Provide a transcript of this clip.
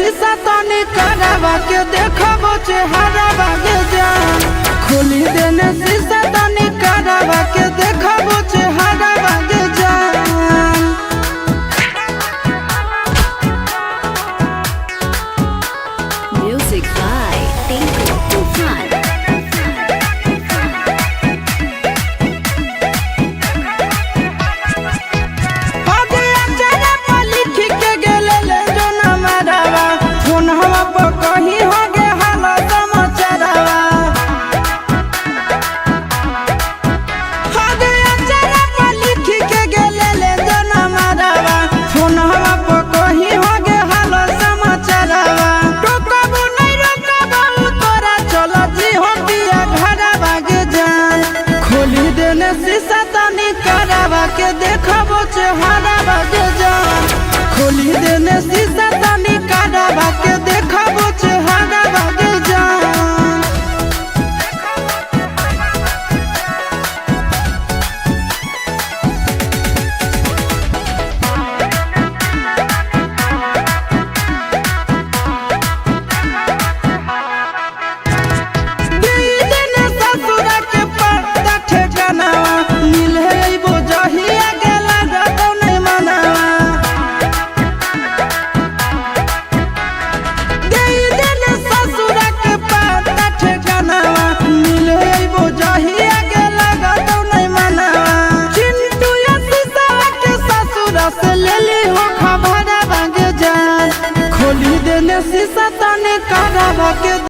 शीशा तनी करावा के देखबो चेहरा बागे जान। खोली देने शीशा तनी करावा के देखबो चेहरा बागे जान। Music by Tinku Tufan. आगे अचारा पर लिख के गेले ले जो ना मरावा। फोन हवा पर कहीं हो गे हाल समाचारवा। आगे अचारा पर लिख के गेले ले जो ना मरावा। फोन हवा पर कहीं हो गे हाल समाचारवा। टोकबो नहीं रोकबो तोरा चल जी हो दिया घरा भागे जान। खोली देने शीशा तनी करावा के देखबो चेहरा बागे जान। खोली देने शीशा तनी करावा के देखबो चेहरा बागे जान। देने ससुरा के पर्दा ठेकानावा। मिले अइबो जहिया गेला जतो नहीं मनावा। देने ससुरा के पर्दा ठेकानावा। मिले अइबो जहिया गेला जतो नहीं मनावा। चिंटू या शीशा के ससुरा से लेली हो खबरा भागे जान। खोली देने शीशा तने करावा के